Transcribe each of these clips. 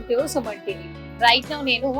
To Suman TV. Right now నేను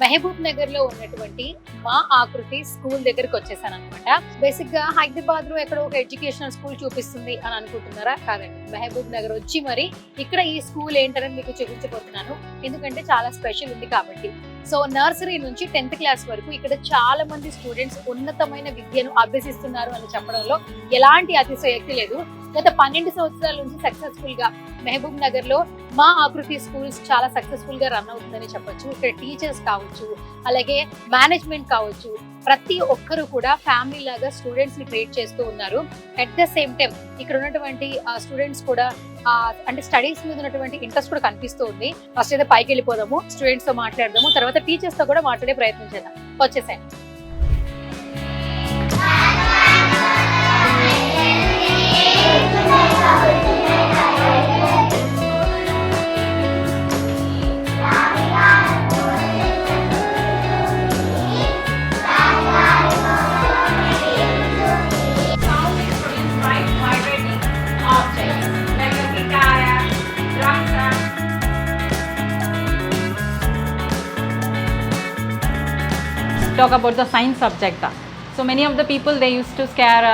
మహబూబ్ నగర్ లో ఉన్నటువంటి మా ఆకృతి స్కూల్ దగ్గరికి వచ్చేసాను అనమాట. బేసిక్ గా హైదరాబాద్ లో ఎక్కడో ఒక ఎడ్యుకేషనల్ స్కూల్ చూపిస్తుంది అని అనుకుంటున్నారా? కాదండి, మహబూబ్ నగర్ వచ్చి మరి ఇక్కడ ఈ స్కూల్ ఏంటని మీకు చూపించబోతున్నాను. ఎందుకంటే చాలా స్పెషల్ ఉంది కాబట్టి. సో నర్సరీ నుంచి 10th క్లాస్ వరకు ఇక్కడ చాలా మంది స్టూడెంట్స్ ఉన్నతమైన విద్యను అభ్యసిస్తున్నారు అని చెప్పడంలో ఎలాంటి అతిశయోక్తి లేదు. గత 12 సంవత్సరాల నుంచి సక్సెస్ఫుల్ గా మహబూబ్ నగర్ లో మా ఆకృతి స్కూల్స్ చాలా సక్సెస్ఫుల్ గా రన్ అవుతుందని చెప్పొచ్చు. ఇక్కడ టీచర్స్ కావచ్చు, అలాగే మేనేజ్మెంట్ కావచ్చు, ప్రతి ఒక్కరు కూడా ఫ్యామిలీ లాగా స్టూడెంట్స్ ని ట్రీట్ చేస్తూ ఉన్నారు. అట్ ద సేమ్ టైం ఇక్కడ ఉన్నటువంటి స్టూడెంట్స్ కూడా అంటే స్టడీస్ మీద ఉన్నటువంటి ఇంట్రెస్ట్ కూడా కనిపిస్తూ ఉంది. ఫస్ట్ అయితే పైకి వెళ్ళిపోదాము, స్టూడెంట్స్ తో మాట్లాడదాము, తర్వాత టీచర్స్ తో కూడా మాట్లాడే ప్రయత్నం చేద్దాం. వచ్చేసాయి. Talk about the science subject. So many of the people, they used to scare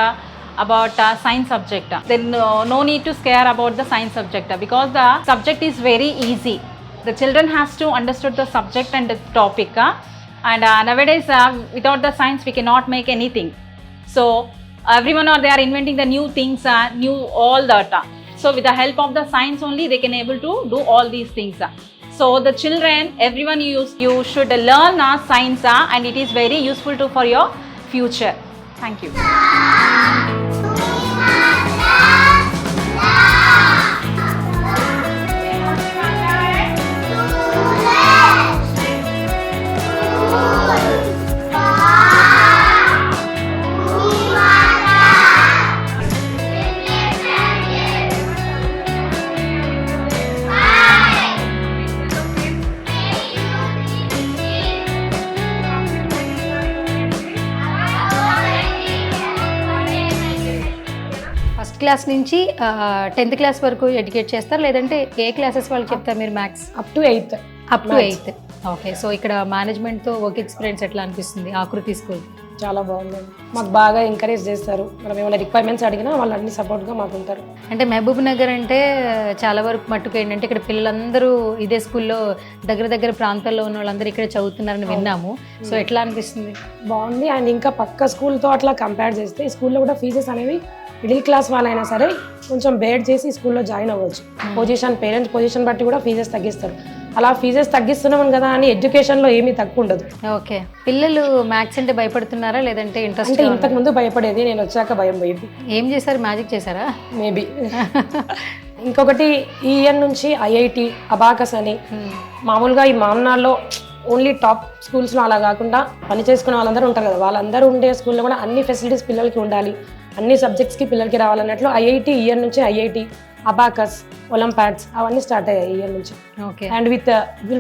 about science subject. Then no need to scare about the science subject because the subject is very easy. The children has to understand the subject and the topic. And nowadays without the science we cannot make anything. So everyone they are inventing the new things, new all that. So with the help of the science only they can able to do all these things. So the children, everyone you should learn science and it is very useful to for your future. Thank you. Class నుంచి 10th class వరకు educate చేస్తారు, లేదంటే ఏ classes వాళ్ళకి చెప్తారు మీరు? Maths up to 8th. Okay. So ఇక్కడ మేనేజ్మెంట్తో work experience ఎట్లా అనిపిస్తుంది ఆకృతి స్కూల్? చాలా బాగుందండి. మాకు బాగా ఎంకరేజ్ చేస్తారు. మనం ఏమైనా రిక్వైర్మెంట్స్ అడిగినా వాళ్ళు అన్ని సపోర్ట్గా మాకు ఉంటారు. అంటే మహబూబ్ నగర్ అంటే చాలా వరకు మట్టుకు ఏంటంటే ఇక్కడ పిల్లలందరూ ఇదే స్కూల్లో దగ్గర ప్రాంతాల్లో ఉన్న వాళ్ళందరూ ఇక్కడ చదువుతున్నారని విన్నాము. సో ఎట్లా అనిపిస్తుంది? బాగుంది. అండ్ ఇంకా పక్క స్కూల్తో అట్లా కంపేర్ చేస్తే ఈ స్కూల్లో కూడా ఫీజెస్ అనేవి మిడిల్ క్లాస్ వాళ్ళైనా సరే కొంచెం బేర్ చేసి స్కూల్లో జాయిన్ అవ్వచ్చు. పేరెంట్స్ పొజిషన్ బట్టి కూడా ఫీజెస్ తగ్గిస్తారు. అలా ఫీజెస్ తగ్గిస్తున్నాం కదా అని ఎడ్యుకేషన్లో ఏమీ తక్కువ ఉండదు. ఓకే. పిల్లలు మ్యాథ్స్ అంటే భయపడుతున్నారా, లేదంటే ఇంట్రెస్ట్? అంటే ఇంతకు ముందు భయపడేది, నేను వచ్చాక భయం పోయింది. ఏం చేశారు? మ్యాజిక్ చేశారా? మేబీ. ఇంకొకటి ఈ ఇయర్ నుంచి ఐఐటి, అబాకస్ అని మామూలుగా ఈ మామనాల్లో ఓన్లీ టాప్ స్కూల్స్లో అలా కాకుండా పని చేసుకునే వాళ్ళందరూ ఉంటారు కదా, వాళ్ళందరూ ఉండే స్కూల్లో కూడా అన్ని ఫెసిలిటీస్ పిల్లలకి ఉండాలి, అన్ని సబ్జెక్ట్స్కి పిల్లలకి రావాలన్నట్లు ఐఐటి ఇయర్ నుంచి ఐఐటి, అబాకస్, ఒలింపియాడ్స్ అవన్నీ స్టార్ట్ అయ్యాయి ఇయర్ నుంచి. Okay. And with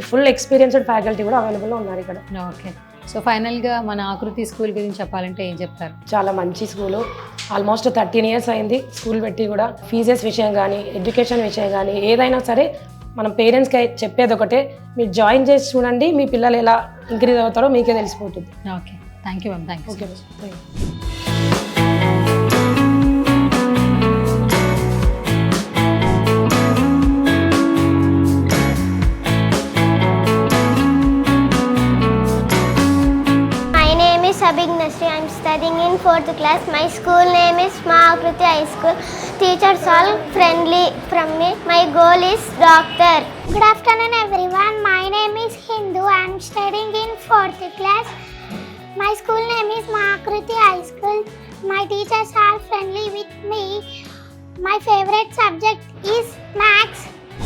full experienced faculty కూడా అవైలబుల్లో ఉన్నారు ఇక్కడ. ఓకే. సో ఫైనల్గా మన ఆకృతి స్కూల్ గురించి చెప్పాలంటే ఏం చెప్తారు? చాలా మంచి స్కూలు. ఆల్మోస్ట్ 13 years అయింది స్కూల్ పెట్టి కూడా. ఫీజెస్ విషయం కానీ, ఎడ్యుకేషన్ విషయం కానీ, ఏదైనా సరే మనం పేరెంట్స్కి చెప్పేది ఒకటే, మీరు జాయిన్ చేసి చూడండి, మీ పిల్లలు ఎలా ఇంక్రీజ్ అవుతారో మీకే తెలిసిపోతుంది. Okay. Thank you ma'am. Thank you. Okay. Sabig Nasri. I am studying in 4th class. My school name is Ma Akriti High School. Teachers all friendly from me. My goal is doctor. Good afternoon everyone. My name is Hindu. I am studying in 4th class. My school name is Ma Akriti High School. My teachers are friendly with me. My favorite subject is maths.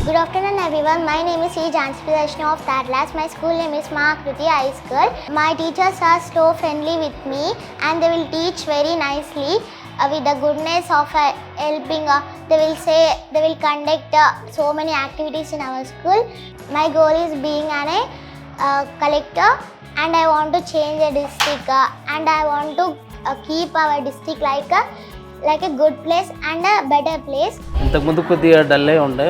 Good afternoon everyone. My name is Jansi Darshini of 3rd class. My school name is Ma Akriti High School. My teachers are so friendly with me and they will teach very nicely with the goodness of helping. They will conduct so many activities in our school. My goal is being a collector and I want to change the district and I want to keep our district like like a good place and a better place. ఇంతకుముందు కొద్దిగా డల్లే ఉండే,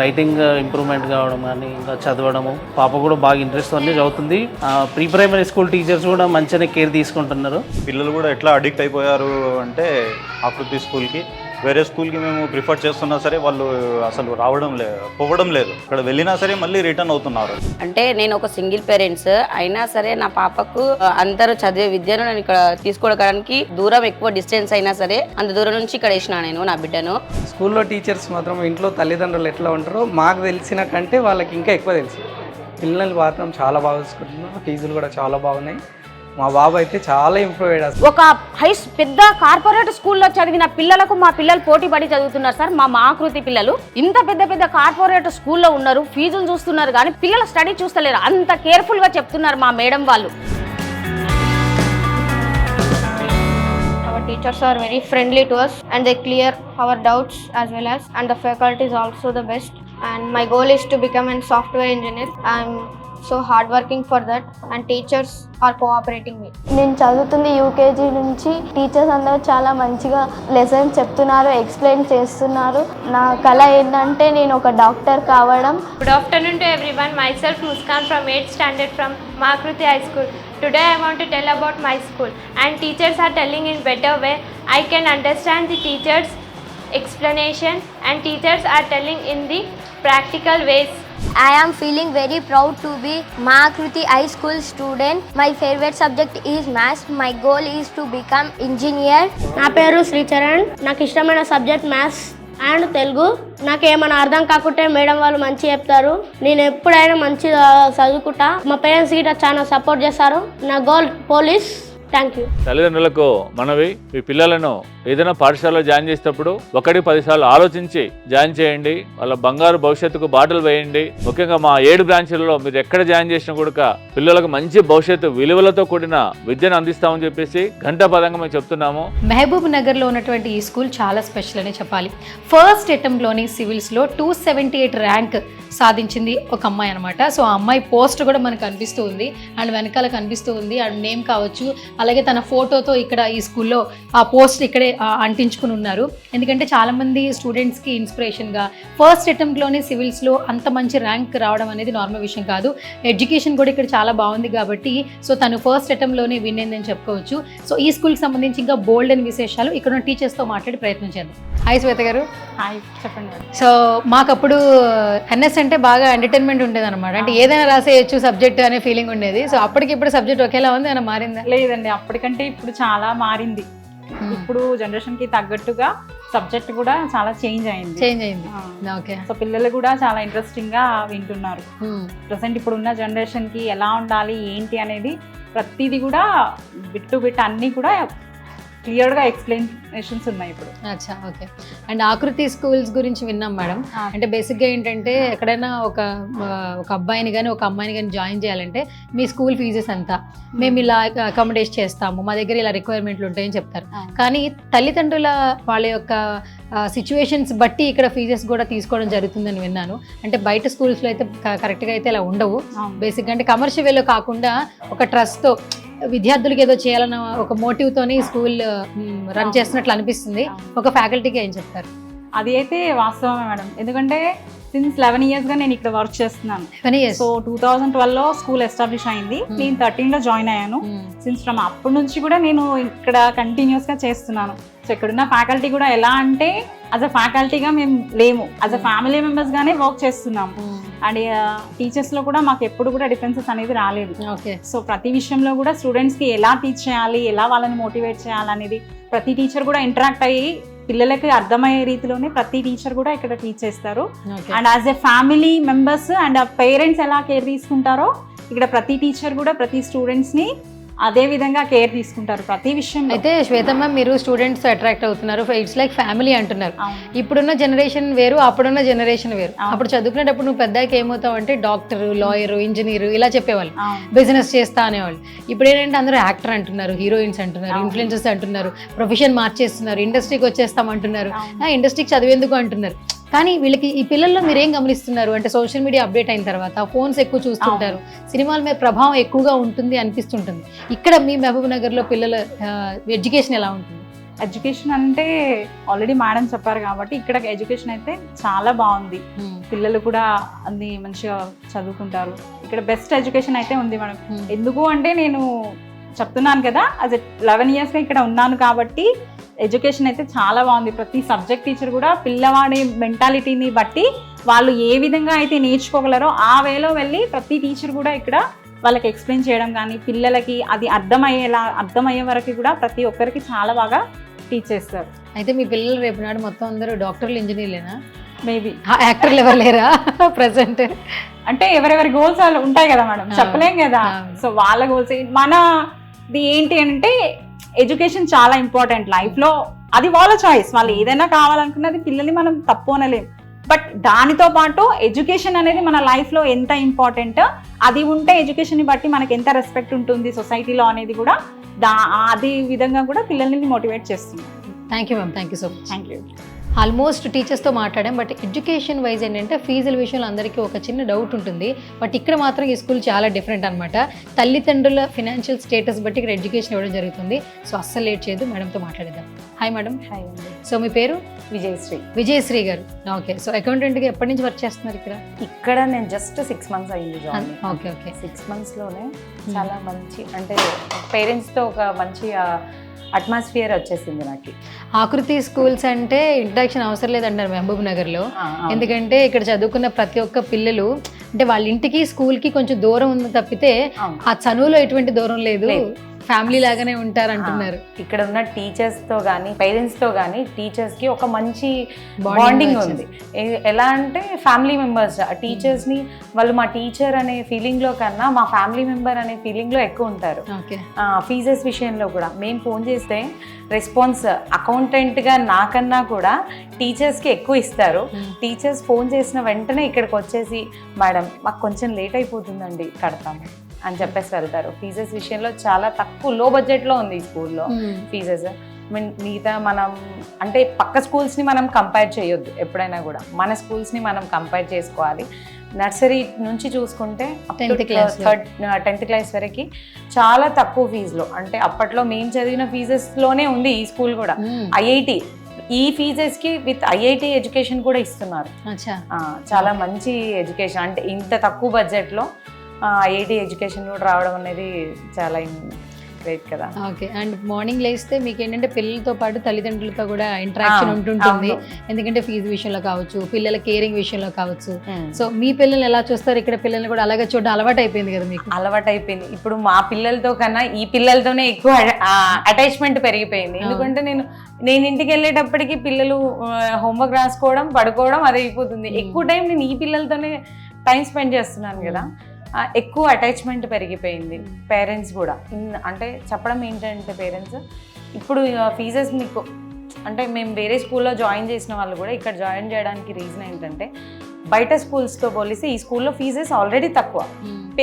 writing improvement కావడం కానీ ఇంకా చదవడము, పాప కూడా బాగా ఇంట్రెస్ట్ అన్నీ చదువుతుంది. ప్రీ ప్రైమరీ స్కూల్ టీచర్స్ కూడా మంచిగానే కేర్ తీసుకుంటున్నారు. పిల్లలు కూడా ఎట్లా అడిక్ట్ అయిపోయారు అంటే ఆకృతి స్కూల్కి, వేరే స్కూల్కి మేము ప్రిఫర్ చేస్తున్నా సరే వాళ్ళు అసలు పోవడం లేదు. ఇక్కడ వెళ్ళినా సరే మళ్ళీ రిటర్న్ అవుతున్నారు. అంటే నేను ఒక సింగిల్ పేరెంట్స్ అయినా సరే నా పాపకు అందరూ చదివే విద్యను నేను ఇక్కడ తీసుకోవడానికి దూరం ఎక్కువ డిస్టెన్స్ అయినా సరే అంత దూరం నుంచి ఇక్కడ వేసిన నేను నా బిడ్డను. స్కూల్లో టీచర్స్ మాత్రం ఇంట్లో తల్లిదండ్రులు ఎట్లా ఉంటారో మాకు తెలిసిన కంటే వాళ్ళకి ఇంకా ఎక్కువ తెలుసు. పిల్లలు మాత్రం చాలా బాగా చూసుకుంటున్నారు, ఫీజులు కూడా చాలా బాగున్నాయి. మా బాబు అయితే చాలా ఇంప్రూవ్ అయ్యాడు. ఒక పెద్ద కార్పొరేట్ స్కూల్లో చదివిన పిల్లలకు మా పిల్లలు పోటీ పడి చదువుతున్నారు సార్. మా ఆకృతి పిల్లలు ఇంత పెద్ద పెద్ద కార్పొరేట్ స్కూల్లో ఉన్నారు, ఫీజులు చూస్తున్నారు కానీ పిల్లల స్టడీ చూస్తలేరు. అంత కేర్ఫుల్గా చెప్తున్నారు మా మేడం వాళ్ళు. Our teachers are very friendly to us and they clear our doubts as well as, and the faculty is also the best. And my goal is to become a software engineer. I'm so hard working for that and teachers are cooperating with. నేను చదువుతుంది UKG నుంచి. Teachers అందరూ చాలా మంచిగా lessons చెప్తున్నారు, explain చేస్తున్నారు. నా కళ ఏంటంటే నేను ఒక డాక్టర్ కావడం. Good afternoon to everyone. Myself Muskan from 8th standard from Makruti High School. Today I want to tell about my school and teachers are telling in better way. I can understand the teachers explanation and teachers are telling in the practical ways. I am feeling very proud to be Makruti High School student. My favorite subject is maths. My goal is to become engineer. నా పేరు శ్రీచరణ్. నాకు ఇష్టమైన subject maths and Telugu. నాకేమైనా అర్థం కాకుంటే madam వాళ్ళు మంచి చెప్తారు. నేను ఎప్పుడైనా మంచిగా చదువుకుంటా. మా పేరెంట్స్ గిట్ట చాలా సపోర్ట్ చేస్తారు. నా గోల్ పోలీస్. Thank you. తల్లిదండ్రులకు మనవి, మీ పిల్లలను ఏదైనా పాఠశాలలో జాయిన్ చేసేటప్పుడు 1-10 సార్లు ఆలోచించి జాయిన్ చేయండి. వాళ్ళ బంగారు భవిష్యత్తుకు బాటలు వేయండి. ముఖ్యంగా మా 7 బ్రాంచ్లలో మీరు ఎక్కడ జాయిన్ చేసినా కూడా పిల్లలకు మంచి భవిష్యత్తు విలువలతో కూడిన విద్యను అందిస్తామని చెప్పేసి ఘంటాపదంగా మేము చెప్తున్నాము. మహబూబ్ నగర్లో ఉన్నటువంటి ఈ స్కూల్ చాలా స్పెషల్ అనే చెప్పాలి. ఫస్ట్ అటెంప్ట్లోని సివిల్స్లో 278 ర్యాంక్ సాధించింది ఒక అమ్మాయి అనమాట. సో ఆ అమ్మాయి పోస్ట్ కూడా మనకు కనిపిస్తూ ఉంది అండ్ వెనకాల కనిపిస్తూ ఉంది. అండ్ నేమ్ కావచ్చు, అలాగే తన ఫోటోతో ఇక్కడ ఈ స్కూల్లో ఆ పోస్ట్ ఇక్కడే అంటించుకుని ఉన్నారు. ఎందుకంటే చాలామంది స్టూడెంట్స్కి ఇన్స్పిరేషన్గా ఫస్ట్ అటెంప్ట్లోనే సివిల్స్లో అంత మంచి ర్యాంక్ రావడం అనేది నార్మల్ విషయం కాదు. ఎడ్యుకేషన్ కూడా ఇక్కడ చాలా బాగుంది కాబట్టి సో తను ఫస్ట్ అటెంప్ట్లోనే విన్ అయిందని చెప్పుకోవచ్చు. సో ఈ స్కూల్కి సంబంధించి ఇంకా బోల్డ్ అని విశేషాలు ఇక్కడ ఉన్న టీచర్స్తో మాట్లాడి ప్రయత్నం చేద్దాం. హాయ్ శ్వేత గారు. హాయ్, చెప్పండి. సో మాకప్పుడు ఎన్ఎస్ అంటే బాగా ఎంటర్టైన్మెంట్ ఉండేది అనమాట. అంటే ఏదైనా రాసేయచ్చు సబ్జెక్ట్ అనే ఫీలింగ్ ఉండేది. సో అప్పటికి ఇప్పుడు సబ్జెక్ట్ ఒకేలా ఉంది, ఏమైనా మారిందా? లేదండి, అప్పటికంటే ఇప్పుడు చాలా మారింది. ఇప్పుడు జనరేషన్కి తగ్గట్టుగా సబ్జెక్ట్ కూడా చాలా చేంజ్ అయింది. ఓకే. సో పిల్లలు కూడా చాలా ఇంట్రెస్టింగ్గా వింటున్నారు. ప్రజెంట్ ఇప్పుడు ఉన్న జనరేషన్కి ఎలా ఉండాలి ఏంటి అనేది ప్రతిదీ కూడా బిట్ టు బిట్ అన్నీ కూడా క్లియర్గా ఎక్స్ప్లెనేషన్స్ ఉన్నాయి ఇప్పుడు. అచ్చా, ఓకే. అండ్ ఆకృతి స్కూల్స్ గురించి విన్నాం మేడం. అంటే బేసిక్గా ఏంటంటే ఎక్కడైనా ఒక అబ్బాయిని కానీ ఒక అమ్మాయిని కానీ జాయిన్ చేయాలంటే మీ స్కూల్ ఫీజెస్ అంతా మేము ఇలా అకామిడేట్ చేస్తాము, మా దగ్గర ఇలా రిక్వైర్మెంట్లు ఉంటాయని చెప్తారు. కానీ తల్లిదండ్రుల వాళ్ళ యొక్క సిచ్యువేషన్స్ బట్టి ఇక్కడ ఫీజెస్ కూడా తీసుకోవడం జరుగుతుందని విన్నాను. అంటే బయట స్కూల్స్లో అయితే కరెక్ట్గా అయితే ఇలా ఉండవు. బేసిక్గా అంటే కమర్షియల్ వేలో కాకుండా ఒక ట్రస్ట్తో విద్యార్థులకి ఏదో చేయాలన్న ఒక మోటివ్తోనే స్కూల్ రన్ చేస్తున్నట్లు అనిపిస్తుంది. ఒక ఫ్యాకల్టీకి ఏం చెప్తారు? అది అయితే వాస్తవమే మేడం. ఎందుకంటే సిన్స్ 11 yearsగా నేను ఇక్కడ వర్క్ చేస్తున్నాను. సో 2012లో స్కూల్ ఎస్టాబ్లిష్ అయింది. నేను 13లో జాయిన్ అయ్యాను. సిన్స్ ఫ్రమ్ అప్పటి నుంచి కూడా నేను ఇక్కడ కంటిన్యూస్గా చేస్తున్నాను. సో ఇక్కడున్న ఫ్యాకల్టీ కూడా ఎలా అంటే యాజ్ అ ఫ్యాకల్టీగా మేము లేము, యాజ్ అ ఫ్యామిలీ మెంబర్స్గానే వర్క్ చేస్తున్నాము. అండ్ టీచర్స్లో కూడా మాకు ఎప్పుడు కూడా డిఫరెన్సెస్ అనేది రాలేదు. ఓకే. సో ప్రతి విషయంలో కూడా స్టూడెంట్స్కి ఎలా టీచ్ చేయాలి, ఎలా వాళ్ళని మోటివేట్ చేయాలనేది ప్రతి టీచర్ కూడా ఇంటరాక్ట్ అయ్యి పిల్లలకి అర్థమయ్యే రీతిలోనే ప్రతి టీచర్ కూడా ఇక్కడ టీచ్ చేస్తారు. And as a family members and parents ఎలా కేర్ తీసుకుంటారో ఇక్కడ ప్రతి టీచర్ కూడా ప్రతి స్టూడెంట్స్ని అదే విధంగా కేర్ తీసుకుంటారు ప్రతి విషయం. అయితే శ్వేతమ్మ, మీరు స్టూడెంట్స్ అట్రాక్ట్ అవుతున్నారు, ఇట్స్ లైక్ ఫ్యామిలీ అంటున్నారు. ఇప్పుడున్న జనరేషన్ వేరు, అప్పుడున్న జనరేషన్ వేరు. అప్పుడు చదువుకునేటప్పుడు నువ్వు పెద్దకి ఏమవుతావు అంటే డాక్టర్, లాయర్, ఇంజనీర్ ఇలా చెప్పేవాళ్ళు, బిజినెస్ చేస్తా అనేవాళ్ళు. ఇప్పుడు ఏంటంటే అందరూ యాక్టర్ అంటున్నారు, హీరోయిన్స్ అంటున్నారు, ఇన్ఫ్లుయెన్సర్స్ అంటున్నారు, ప్రొఫెషన్ మార్చేస్తున్నారు, ఇండస్ట్రీకి వచ్చేస్తామంటున్నారు, ఇండస్ట్రీకి చదివేందుకు అంటున్నారు. కానీ వీళ్ళకి ఈ పిల్లల్లో మీరేం గమనిస్తున్నారు అంటే సోషల్ మీడియా అప్డేట్ అయిన తర్వాత ఫోన్స్ ఎక్కువ చూస్తుంటారు, సినిమాల మీద ప్రభావం ఎక్కువగా ఉంటుంది అనిపిస్తుంటుంది. ఇక్కడ మీ మహబూబ్ నగర్లో పిల్లల ఎడ్యుకేషన్ ఎలా ఉంటుంది? ఎడ్యుకేషన్ అంటే ఆల్రెడీ మేడం చెప్పారు కాబట్టి ఇక్కడ ఎడ్యుకేషన్ అయితే చాలా బాగుంది. పిల్లలు కూడా అన్ని మంచిగా చదువుకుంటారు. ఇక్కడ బెస్ట్ ఎడ్యుకేషన్ అయితే ఉంది మేడం. ఎందుకు అంటే నేను చెప్తున్నాను కదా, యాజ్ 11 yearsగా ఇక్కడ ఉన్నాను కాబట్టి ఎడ్యుకేషన్ అయితే చాలా బాగుంది. ప్రతి సబ్జెక్ట్ టీచర్ కూడా పిల్లవాడి మెంటాలిటీని బట్టి వాళ్ళు ఏ విధంగా అయితే నేర్చుకోగలరో ఆ వేలో వెళ్ళి ప్రతి టీచర్ కూడా ఇక్కడ వాళ్ళకి ఎక్స్ప్లెయిన్ చేయడం కానీ, పిల్లలకి అది అర్థమయ్యే వరకు కూడా ప్రతి ఒక్కరికి చాలా బాగా టీచ్ చేస్తారు. అయితే మీ పిల్లలు రేపు నాడు మొత్తం అందరూ డాక్టర్లు, ఇంజనీర్లేనా? మేబీ యాక్టర్లు ఎవరు లేరా ప్రెసెంట్? అంటే ఎవరెవరి గోల్స్ వాళ్ళు ఉంటాయి కదా మేడం, చెప్పలేం కదా. సో వాళ్ళ గోల్స్ మనది ఏంటి అంటే ఎడ్యుకేషన్ చాలా ఇంపార్టెంట్ లైఫ్లో. అది వాళ్ళ చాయిస్, వాళ్ళు ఏదైనా కావాలనుకున్నది పిల్లల్ని మనం తప్పు అనలేం. బట్ దానితో పాటు ఎడ్యుకేషన్ అనేది మన లైఫ్లో ఎంత ఇంపార్టెంట్, అది ఉంటే ఎడ్యుకేషన్ని బట్టి మనకి ఎంత రెస్పెక్ట్ ఉంటుంది సొసైటీలో అనేది కూడా అదే విధంగా కూడా పిల్లల్ని మోటివేట్ చేస్తుంది. Thank you ma'am, thank you so much. Thank you. Almost టీచర్స్తో మాట్లాడాం. బట్ ఎడ్యుకేషన్ వైజ్ ఏంటంటే ఫీజుల విషయంలో అందరికీ ఒక చిన్న డౌట్ ఉంటుంది. బట్ ఇక్కడ మాత్రం ఈ స్కూల్ చాలా డిఫరెంట్ అనమాట. తల్లిదండ్రుల ఫినాన్షియల్ స్టేటస్ బట్టి ఇక్కడ ఎడ్యుకేషన్ ఇవ్వడం జరుగుతుంది. సో అస్సలు లేట్ చేయదు, మేడంతో మాట్లాడేద్దాం. Hi madam. హాయ్ అండి. సో మీ పేరు? విజయశ్రీ. విజయశ్రీ గారు. ఓకే. సో అకౌంటెంట్గా ఎప్పటి నుంచి వర్క్ చేస్తున్నారు ఇక్కడ? ఇక్కడ నేను జస్ట్ 6 months అయ్యింది జాయిన్. Okay okay. 6 monthsలోనే చాలా మంచి అంటే పేరెంట్స్తో ఒక మంచి అట్మాస్ఫియర్ వచ్చేసింది నాకు. ఆకృతి స్కూల్స్ అంటే ఇంట్రడక్షన్ అవసరం లేదంటారు మహబూబ్ నగర్లో. ఎందుకంటే ఇక్కడ చదువుకున్న ప్రతి ఒక్క పిల్లలు అంటే వాళ్ళ ఇంటికి స్కూల్కి కొంచెం దూరం ఉంది తప్పితే ఆ చదువులో ఎటువంటి దూరం లేదు, ఫ్యామిలీ లాగానే ఉంటారు అంటున్నారు. ఇక్కడ ఉన్న టీచర్స్తో కానీ పేరెంట్స్తో కానీ టీచర్స్కి ఒక మంచి బాండింగ్ ఉంది. ఎలా అంటే ఫ్యామిలీ మెంబర్స్ టీచర్స్ని వాళ్ళు మా టీచర్ అనే ఫీలింగ్లో కన్నా మా ఫ్యామిలీ మెంబర్ అనే ఫీలింగ్లో ఎక్కువ ఉంటారు. ఫీజెస్ విషయంలో కూడా మేము ఫోన్ చేస్తే రెస్పాన్స్ అకౌంటెంట్గా నాకన్నా కూడా టీచర్స్కి ఎక్కువ ఇస్తారు. టీచర్స్ ఫోన్ చేసిన వెంటనే ఇక్కడికి వచ్చేసి మేడం మాకు కొంచెం లేట్ అయిపోతుందండి కడతాము అని చెప్పేసి వెళ్తారు. ఫీజెస్ విషయంలో చాలా తక్కువ, లో బడ్జెట్లో ఉంది ఈ స్కూల్లో ఫీజెస్. మిగతా మనం అంటే పక్క స్కూల్స్ని మనం కంపేర్ చేయొద్దు ఎప్పుడైనా కూడా, మన స్కూల్స్ని మనం కంపేర్ చేసుకోవాలి. నర్సరీ నుంచి చూసుకుంటే 10th క్లాస్ వరకు చాలా తక్కువ ఫీజులో, అంటే అప్పట్లో మేము చదివిన ఫీజెస్లోనే ఉంది ఈ స్కూల్ కూడా. ఐఐటి ఈ ఫీజెస్కి విత్ ఐఐటి ఎడ్యుకేషన్ కూడా ఇస్తున్నారు. చాలా మంచి ఎడ్యుకేషన్, అంటే ఇంత తక్కువ బడ్జెట్లో ఐఐటి ఎడ్యుకేషన్ కూడా రావడం అనేది చాలా గ్రేట్ కదా. ఓకే. అండ్ మార్నింగ్ లేస్తే మీకు ఏంటంటే పిల్లలతో పాటు తల్లిదండ్రులతో కూడా ఇంటరాక్షన్ ఉంటుంటుంది. ఎందుకంటే ఫీజు విషయంలో కావచ్చు, పిల్లల కేరింగ్ విషయంలో కావచ్చు. సో మీ పిల్లల్ని ఎలా చూస్తారు? ఇక్కడ పిల్లల్ని కూడా అలాగే చూడడం అలవాటు అయిపోయింది కదా మీకు? అలవాటు అయిపోయింది. ఇప్పుడు మా పిల్లలతో కన్నా ఈ పిల్లలతోనే ఎక్కువ అటాచ్మెంట్ పెరిగిపోయింది. ఎందుకంటే నేను ఇంటికి వెళ్ళేటప్పటికి పిల్లలు హోంవర్క్ రాసుకోవడం, పడుకోవడం అదే అయిపోతుంది. ఎక్కువ టైం నేను ఈ పిల్లలతోనే టైం స్పెండ్ చేస్తున్నాను కదా, ఎక్కువ అటాచ్మెంట్ పెరిగిపోయింది. పేరెంట్స్ కూడా అంటే చెప్పడం ఏంటంటే పేరెంట్స్ ఇప్పుడు ఫీజెస్ మీకు అంటే మేము వేరే స్కూల్లో జాయిన్ చేసిన వాళ్ళు కూడా ఇక్కడ జాయిన్ చేయడానికి రీజన్ ఏంటంటే బయట స్కూల్స్తో పోలిస్తే ఈ స్కూల్లో ఫీజెస్ ఆల్రెడీ తక్కువ.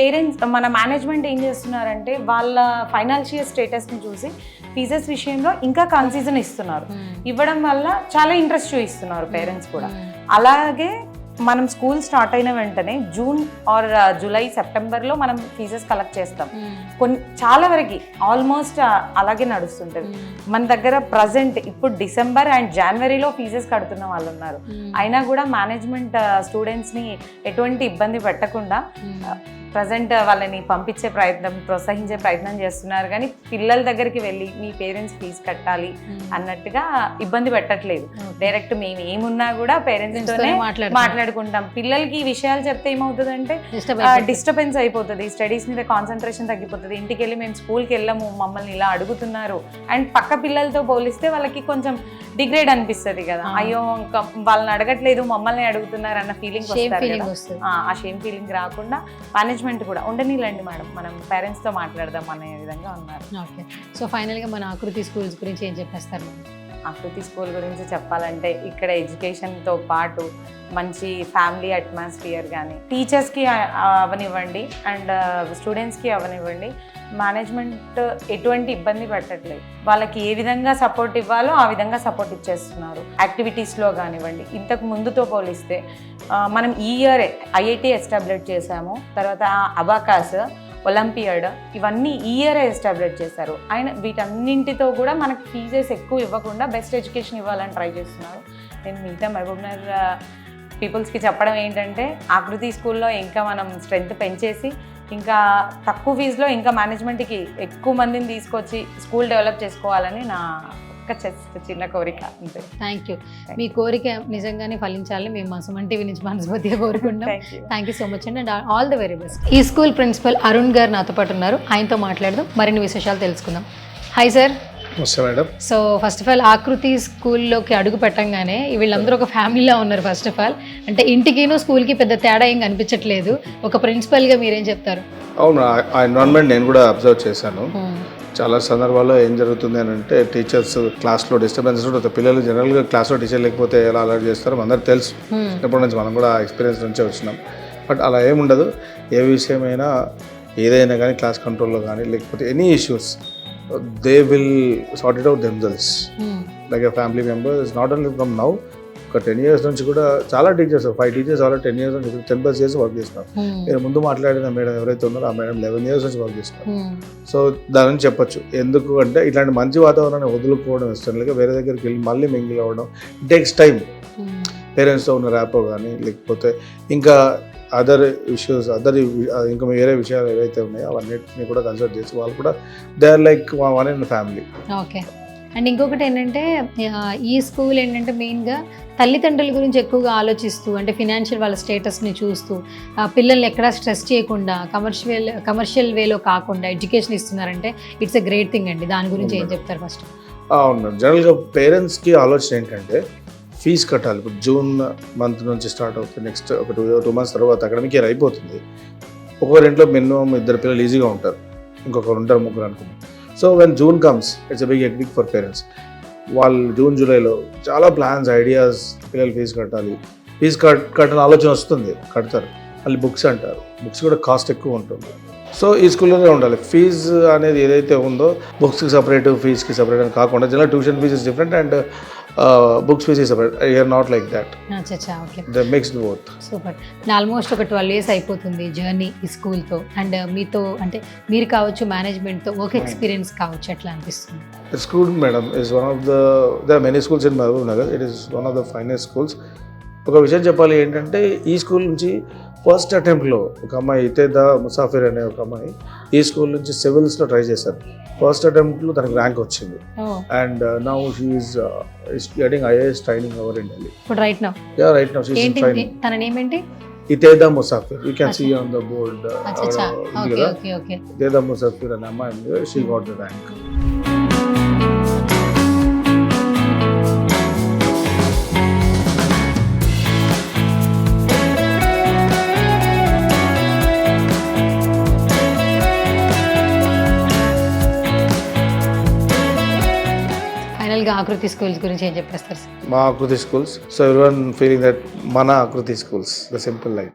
పేరెంట్స్ మన మేనేజ్మెంట్ ఏం చేస్తున్నారంటే వాళ్ళ ఫైనాన్షియల్ స్టేటస్ని చూసి ఫీజెస్ విషయంలో ఇంకా కన్సెషన్ ఇస్తున్నారు. ఇవ్వడం వల్ల చాలా ఇంట్రెస్ట్ చూపిస్తున్నారు పేరెంట్స్ కూడా. అలాగే మనం స్కూల్ స్టార్ట్ అయిన వెంటనే జూన్ ఆర్ జూలై సెప్టెంబర్లో మనం ఫీజెస్ కలెక్ట్ చేస్తాం. చాలా వరకు ఆల్మోస్ట్ అలాగే నడుస్తుంటుంది. మన దగ్గర ప్రజెంట్ ఇప్పుడు డిసెంబర్ అండ్ జనవరిలో ఫీజెస్ కడుతున్న వాళ్ళు ఉన్నారు. అయినా కూడా మేనేజ్మెంట్ స్టూడెంట్స్ని ఎటువంటి ఇబ్బంది పెట్టకుండా ప్రజెంట్ వాళ్ళని పంపించే ప్రయత్నం, ప్రోత్సహించే ప్రయత్నం చేస్తున్నారు. కానీ పిల్లల దగ్గరికి వెళ్ళి మీ పేరెంట్స్ ఫీజు కట్టాలి అన్నట్టుగా ఇబ్బంది పెట్టట్లేదు. డైరెక్ట్ మేము ఏమున్నా కూడా పేరెంట్స్తోనే మాట్లాడుకుంటాం. పిల్లలకి ఈ విషయాలు చెప్తే ఏమవుతుందంటే డిస్టర్బెన్స్ అయిపోతుంది, స్టడీస్ మీద కాన్సన్ట్రేషన్ తగ్గిపోతుంది. ఇంటికి వెళ్ళి మేము స్కూల్కి వెళ్ళము, మమ్మల్ని ఇలా అడుగుతున్నారు అండ్ పక్క పిల్లలతో పోలిస్తే వాళ్ళకి కొంచెం డిగ్రేడ్ అనిపిస్తుంది కదా. అయ్యో వాళ్ళని అడగట్లేదు మమ్మల్ని అడుగుతున్నారు అన్న ఫీలింగ్ వస్తుంది. ఆ షేమ్ ఫీలింగ్ రాకుండా మేనేజ్మెంట్ కూడా ఉండనిలండి మేడం, మనం పేరెంట్స్తో మాట్లాడదాం అనే విధంగా ఉన్నారు. ఓకే. సో ఫైనల్గా మన ఆకృతి స్కూల్స్ గురించి ఏం చెప్పేస్తారు? ఆకృతి స్కూల్ గురించి చెప్పాలంటే ఇక్కడ ఎడ్యుకేషన్తో పాటు మంచి ఫ్యామిలీ అట్మాస్ఫియర్ కానీ టీచర్స్కి అవనివ్వండి అండ్ స్టూడెంట్స్కి అవనివ్వండి, మేనేజ్మెంట్ ఎటువంటి ఇబ్బంది పెట్టట్లేదు. వాళ్ళకి ఏ విధంగా సపోర్ట్ ఇవ్వాలో ఆ విధంగా సపోర్ట్ ఇచ్చేస్తున్నారు. యాక్టివిటీస్లో కానివ్వండి, ఇంతకు ముందుతో పోలిస్తే మనం ఈ ఇయరే ఐఐటి ఎస్టాబ్లిష్ చేసాము. తర్వాత అబాకాస్ ఒలింపియాడ్, ఇవన్నీ ఈ ఇయర్ ఎస్టాబ్లిష్ చేశారు. ఆయన వీటన్నింటితో కూడా మనకు ఫీజెస్ ఎక్కువ ఇవ్వకుండా బెస్ట్ ఎడ్యుకేషన్ ఇవ్వాలని ట్రై చేస్తున్నారు. నేను మిగతా మహబూబ్నగర్ పీపుల్స్కి చెప్పడం ఏంటంటే, ఆకృతి స్కూల్లో ఇంకా మనం స్ట్రెంగ్త్ పెంచేసి ఇంకా తక్కువ ఫీజులో ఇంకా మేనేజ్మెంట్కి ఎక్కువ మందిని తీసుకొచ్చి స్కూల్ డెవలప్ చేసుకోవాలని నా ఒక చిన్న కోరిక అంతే. Thank you. మీ కోరిక నిజంగానే ఫలించాలని మేము మా సుమన్ టీవీ నుంచి మనస్ఫూర్తిగా కోరుకుంటాం. థ్యాంక్ యూ సో మచ్ అండి, and all the very best. ఈ స్కూల్ ప్రిన్సిపల్ అరుణ్ గారు నాతో పాటు ఉన్నారు, ఆయనతో మాట్లాడదాం, మరిన్ని విశేషాలు తెలుసుకుందాం. Hi sir. Madam. So first of all ఆకృతి స్కూల్లోకి అడుగు పెట్టంగానే వీళ్ళందరూ ఒక ఫ్యామిలీలా ఉన్నారు. ఫస్ట్ ఆఫ్ ఆల్ అంటే ఇంటికిను స్కూల్కి పెద్ద తేడా ఏం కనిపించట్లేదు. ఒక ప్రిన్సిపల్గా మీరేం చెప్తారు? అవును, ఆ ఎన్విరాన్మెంట్ నేను కూడా అబ్జర్వ్ చేశాను. చాలా సందర్భాల్లో ఏం జరుగుతుంది అని అంటే, టీచర్స్ క్లాస్లో డిస్టర్బెన్స్ ఉంటుంది. పిల్లలు జనరల్గా క్లాస్లో టీచర్ లేకపోతే ఎలా అలర్ట్ చేస్తారో అందరికి తెలుసు, ఎప్పటి నుంచి మనం కూడా ఎక్స్పీరియన్స్ నుంచే వచ్చినాం. బట్ అలా ఏముండదు. ఏ విషయమైనా ఏదైనా కానీ క్లాస్ కంట్రోల్లో కానీ లేకపోతే any issues they will sort it out themselves like a family member. Is not only from now, ఒక 10 years నుంచి కూడా చాలా టీచర్స్, 5 టీచర్స్ అలా 10 years నుంచి 10+ years వర్క్ చేస్తున్నారు. నేను ముందు మాట్లాడిన మేడం ఎవరైతే ఉన్నారో ఆ మేడం 11 years నుంచి వర్క్ చేస్తున్నారు. సో దాని నుంచి చెప్పొచ్చు. ఎందుకు అంటే ఇట్లాంటి మంచి వాతావరణాన్ని వదులుకోవడం ఇష్టం లేక వేరే దగ్గరికి వెళ్ళి మళ్ళీ మింగిల్ అవ్వడం టేక్స్ టైం. పేరెంట్స్తో ఉన్న ర్యాపో కానీ లేకపోతే ఇంకా అదర్ ఇష్యూస్ ఇంకా వేరే విషయాలు ఏవైతే ఉన్నాయో అవన్నిటిని కూడా కన్సిడర్ చేసి వాళ్ళు కూడా they are like one in family. Okay. And ఇంకొకటి ఏంటంటే ఈ స్కూల్ ఏంటంటే మెయిన్గా తల్లిదండ్రుల గురించి ఎక్కువగా ఆలోచిస్తూ, అంటే ఫినాన్షియల్ వాళ్ళ స్టేటస్ని చూస్తూ పిల్లల్ని ఎక్కడా స్ట్రెస్ చేయకుండా కమర్షియల్ వేలో కాకుండా ఎడ్యుకేషన్ ఇస్తున్నారంటే ఇట్స్ ఎ గ్రేట్ థింగ్ అండి. దాని గురించి ఏం చెప్తారు ఫస్ట్? అవును, జనరల్గా పేరెంట్స్కి ఆలోచన ఏంటంటే ఫీజు కట్టాలి. ఇప్పుడు జూన్ మంత్ నుంచి స్టార్ట్ అవుతుంది, నెక్స్ట్ ఒక 2 months తర్వాత అకాడమిక్ ఇయర్ అయిపోతుంది. ఒక్కొక్కరి ఇంట్లో మినిమం 2 పిల్లలు ఈజీగా ఉంటారు, ఇంకొకరు ఉంటారు 3 అనుకుంటాం. So when June comes it's a big ఎక్నిక్ ఫర్ పేరెంట్స్. వాళ్ళు జూన్ జూలైలో చాలా ప్లాన్స్, ఐడియాస్, పిల్లలు ఫీజు కట్టాలి, ఫీజు కట్టిన ఆలోచన వస్తుంది, కడతారు. మళ్ళీ బుక్స్ అంటారు, బుక్స్ కూడా కాస్ట్ ఎక్కువ ఉంటుంది. సో ఈ స్కూల్లోనే ఉండాలి. ఫీజు అనేది ఏదైతే ఉందో బుక్స్కి సపరేట్, ఫీజుకి సపరేట్ అని కాకుండా general tuition fee is different and books fee is separate. You're not like that. Okay, the mixed both. Super. Almost ఒక 12 years అయిపోతుంది జర్నీ ఈ స్కూల్తో. అండ్ మీతో అంటే మీరు కావచ్చు, మేనేజ్మెంట్తో వర్క్ ఎక్స్పీరియన్స్ కావచ్చు, ఎట్లా అనిపిస్తుంది? It's good madam. Is one of the many schools in Mahabubnagar. It is one of the finest schools. ఒక విషయం చెప్పాలి ఏంటంటే, ఈ స్కూల్ నుంచి ఫస్ట్ అటెంప్ట్లో ఒక అమ్మాయి ఇతేదా ముసాఫిర్ అనే ఒక అమ్మాయి ఈ స్కూల్ నుంచి సివిల్స్లో ట్రై చేశారు. ఫస్ట్ అటెంప్ట్లో తనకు ర్యాంక్ వచ్చింది. And now she is getting IAS training over in Delhi. Right now she is training. తన నేమ్ ఏంటి? Itheda Musafir. You can see on the board. Okay. Itheda Musafir అనే అమ్మాయి, she got the rank. Akruti schools గురించి ఏం చెప్పేస్తారు సార్? మా Akruti schools. So everyone feeling that మన Akruti schools, the simple life.